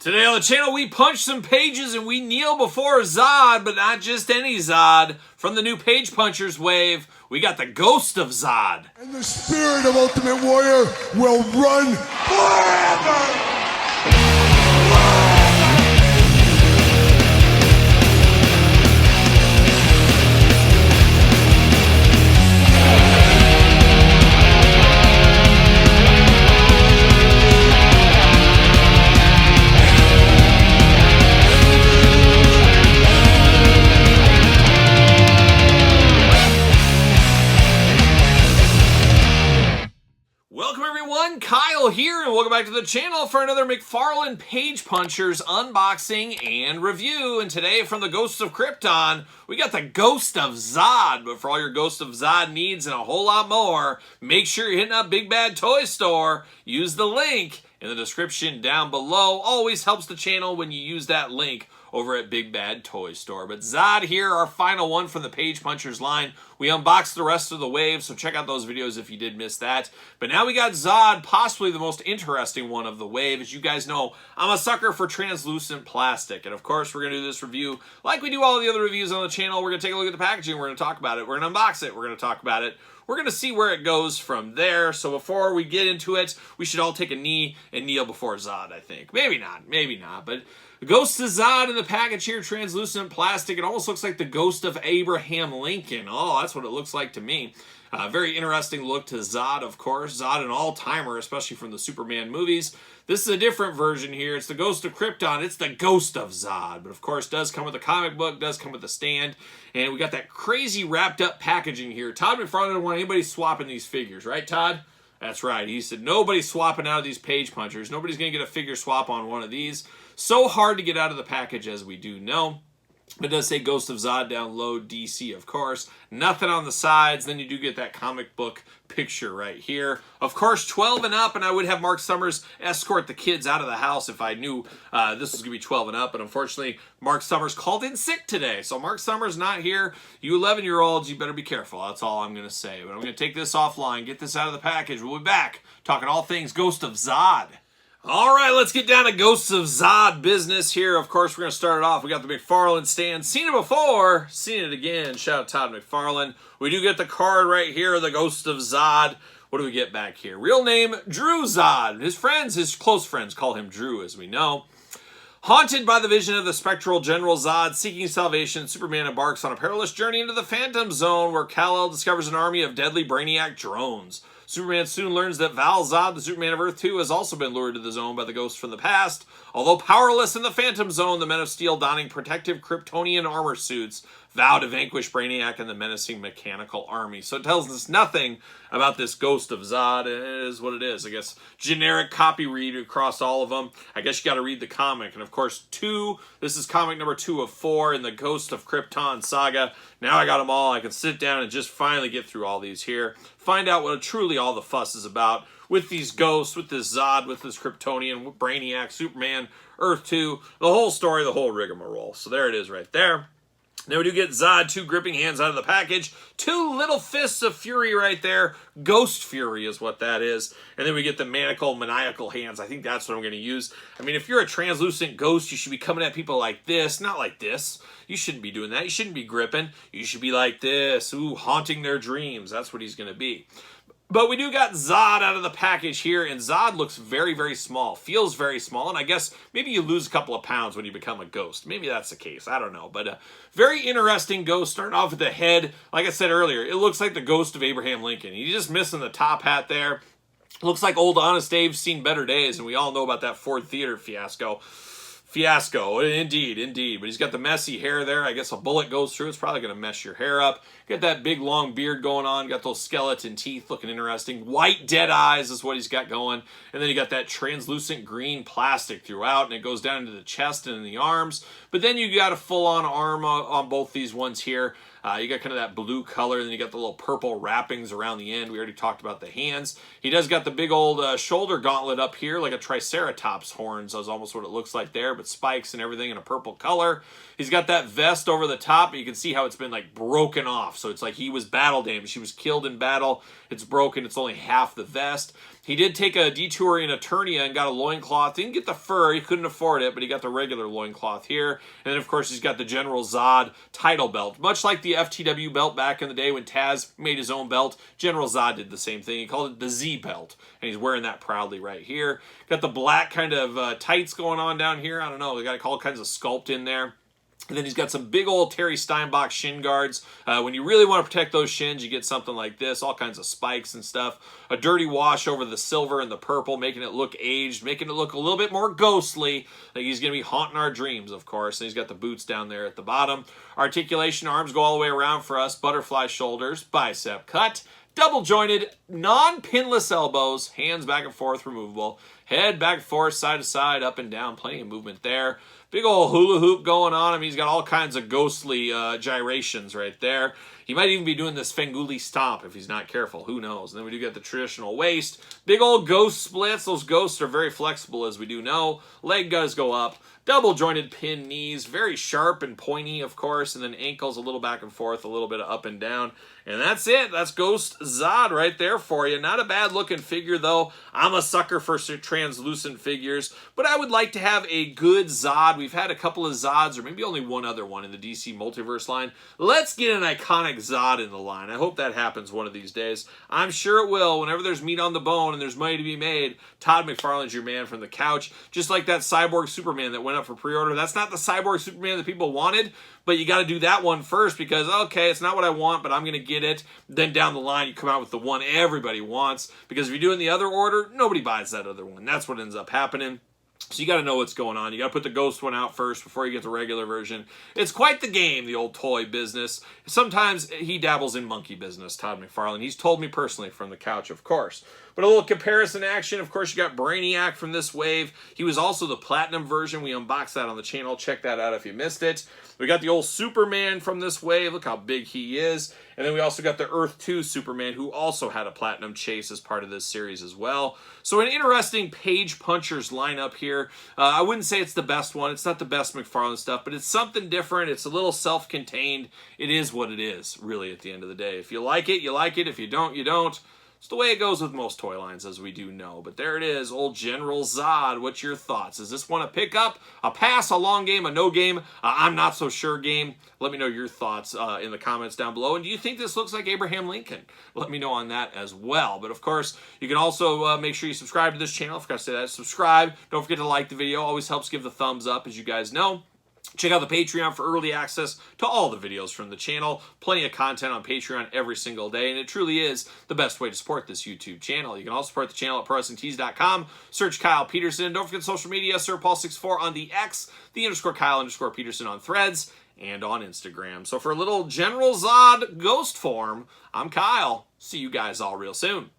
Today on the channel, we punch some pages and we kneel before Zod, but not just any Zod. From the new Page Punchers wave, we got the Ghost of Zod. And the spirit of Ultimate Warrior will run forever! Kyle here, and welcome back to the channel for another McFarlane Page Punchers unboxing and review. And today, from the Ghosts of Krypton, we got the Ghost of Zod. But for all your Ghost of Zod needs and a whole lot more, make sure you're hitting up Big Bad Toy Store. Use the link in the description down below. Always helps the channel when you use that link over at Big Bad Toy Store. But Zod here, our final one from the Page Punchers line. We unboxed the rest of the wave, so check out those videos if you did miss that. But now we got Zod, possibly the most interesting one of the wave. As you guys know, I'm a sucker for translucent plastic. And of course, we're going to do this review like we do all the other reviews on the channel. We're going to take a look at the packaging. We're going to talk about it. We're going to unbox it. We're going to talk about it. We're going to see where it goes from there. So before we get into it, we should all take a knee and kneel before Zod, I think. Maybe not. But the Ghost of Zod in the package here, translucent plastic. It almost looks like the ghost of Abraham Lincoln. Oh, that's what it looks like to me. Very interesting look to Zod, of course. Zod, an all-timer, especially from the Superman movies. This is a different version here. It's the Ghost of Krypton. It's the Ghost of Zod. But, of course, does come with a comic book, does come with a stand. And we got that crazy wrapped-up packaging here. Todd McFarlane didn't want anybody swapping these figures, right, Todd? That's right. He said nobody's swapping out of these Page Punchers. Nobody's going to get a figure swap on one of these. So hard to get out of the package, as we do know. It does say Ghost of Zod down low, DC, of course. Nothing on the sides. Then you do get that comic book picture right here. Of course, 12 and up, and I would have Mark Summers escort the kids out of the house if I knew this was going to be 12 and up. But unfortunately, Mark Summers called in sick today. So Mark Summers not here. You 11-year-olds, you better be careful. That's all I'm going to say. But I'm going to take this offline, get this out of the package. We'll be back talking all things Ghost of Zod. All right, let's get down to Ghosts of Zod business here. Of course, we're going to start it off. We got the McFarlane stand. Seen it before, seen it again. Shout out Todd McFarlane. We do get the card right here, the Ghost of Zod. What do we get back here? Real name, Drew Zod. His friends, his close friends, call him Drew, as we know. Haunted by the vision of the spectral General Zod seeking salvation, Superman embarks on a perilous journey into the Phantom Zone, where Kal-El discovers an army of deadly Brainiac drones. Superman soon learns that Val Zod, the Superman of Earth 2, has also been lured to the zone by the ghosts from the past. Although powerless in the Phantom Zone, the Men of Steel, donning protective Kryptonian armor suits, vow to vanquish Brainiac and the menacing mechanical army. So it tells us nothing about this Ghost of Zod. It is what it is. I guess generic copy read across all of them. I guess you got to read the comic. And of course, this is comic number 2 of 4 in the Ghost of Krypton saga. Now I got them all. I can sit down and just finally get through all these here. Find out what truly all the fuss is about with these ghosts, with this Zod, with this Kryptonian, with Brainiac, Superman, Earth 2, the whole story, the whole rigmarole. So there it is right there. Now we do get Zod, 2 gripping hands out of the package, 2 little fists of fury right there. Ghost fury is what that is. And then we get the maniacal hands. I think that's what I'm going to use. I mean, if you're a translucent ghost, you should be coming at people like this, not like this. You shouldn't be doing that. You shouldn't be gripping. You should be like this. Ooh, haunting their dreams. That's what he's going to be. But we do got Zod out of the package here, and Zod looks very, very small. Feels very small, and I guess maybe you lose a couple of pounds when you become a ghost. Maybe that's the case. I don't know. But very interesting ghost. Starting off with the head. Like I said earlier, it looks like the ghost of Abraham Lincoln. He's just missing the top hat there. Looks like old Honest Dave's seen better days, and we all know about that Ford Theater fiasco. Indeed. But he's got the messy hair there. I guess a bullet goes through. It's probably going to mess your hair up. Got that big, long beard going on. Got those skeleton teeth looking interesting. White dead eyes is what he's got going. And then you got that translucent green plastic throughout, and it goes down into the chest and in the arms. But then you got a full-on arm on both these ones here. You got kind of that blue color, and then you got the little purple wrappings around the end. We already talked about the hands. He does got the big old shoulder gauntlet up here, like a Triceratops horns. That's almost what it looks like there, but spikes and everything in a purple color. He's got that vest over the top. You can see how it's been like broken off. So it's like he was battle damaged. He was killed in battle. It's broken. It's only half the vest. He did take a detour in Eternia and got a loincloth. Didn't get the fur. He couldn't afford it, but he got the regular loincloth here. And then, of course, he's got the General Zod title belt. Much like the FTW belt back in the day when Taz made his own belt, General Zod did the same thing. He called it the Z belt, and he's wearing that proudly right here. Got the black kind of tights going on down here. I don't know. We got all kinds of sculpt in there. And then he's got some big old Terry Steinbach shin guards. When you really want to protect those shins, you get something like this, all kinds of spikes and stuff. A dirty wash over the silver and the purple, making it look aged, making it look a little bit more ghostly. Like he's going to be haunting our dreams, of course. And he's got the boots down there at the bottom. Articulation arms go all the way around for us. Butterfly shoulders, bicep cut. Double jointed, non-pinless elbows, hands back and forth removable, head back and forth, side to side, up and down, plenty of movement there. Big old hula hoop going on. I mean, he's got all kinds of ghostly gyrations right there. He might even be doing this Fenguli stomp if he's not careful. Who knows? And then we do get the traditional waist. Big old ghost splits. Those ghosts are very flexible, as we do know. Leg does go up. Double jointed pin knees. Very sharp and pointy, of course. And then ankles a little back and forth, a little bit of up and down. And that's it. That's Ghost Zod right there for you. Not a bad looking figure, though. I'm a sucker for translucent figures. But I would like to have a good Zod. We've had a couple of Zods, or maybe only one other one in the DC Multiverse line. Let's get an iconic Zod in the line. I hope that happens one of these days. I'm sure it will. Whenever there's meat on the bone and there's money to be made, Todd McFarlane's your man from the couch. Just like that Cyborg Superman that went up for pre-order. That's not the Cyborg Superman that people wanted, but you got to do that one first because, okay, it's not what I want, but I'm going to get it. Then down the line, you come out with the one everybody wants, because if you do it in the other order, nobody buys that other one. That's what ends up happening. So you got to know what's going on. You got to put the Ghost one out first before you get the regular version. It's quite the game, the old toy business. Sometimes he dabbles in monkey business, Todd McFarlane. He's told me personally from the couch, of course. But a little comparison action. Of course, you got Brainiac from this wave. He was also the Platinum version. We unboxed that on the channel. Check that out if you missed it. We got the old Superman from this wave. Look how big he is. And then we also got the Earth 2 Superman, who also had a Platinum chase as part of this series as well. So an interesting Page Punchers lineup here. I wouldn't say it's the best one. It's not the best McFarlane stuff, but it's something different. It's a little self-contained. It is what it is, really, at the end of the day. If you like it, you like it. If you don't, you don't. It's the way it goes with most toy lines, as we do know. But there it is, old General Zod. What's your thoughts? Is this one a pickup, a pass, a long game, a no game, I'm not so sure game? Let me know your thoughts in the comments down below. And do you think this looks like Abraham Lincoln? Let me know on that as well. But of course, you can also make sure you subscribe to this channel. I forgot to say that. Subscribe. Don't forget to like the video. Always helps give the thumbs up, as you guys know. Check out the Patreon for early access to all the videos from the channel. Plenty of content on Patreon every single day, and it truly is the best way to support this YouTube channel. You can also support the channel at ProWrestlingTees.com. Search Kyle Peterson. Don't forget social media, SirPaul64 on the X, the _Kyle_Peterson on Threads, and on Instagram. So for a little General Zod ghost form, I'm Kyle. See you guys all real soon.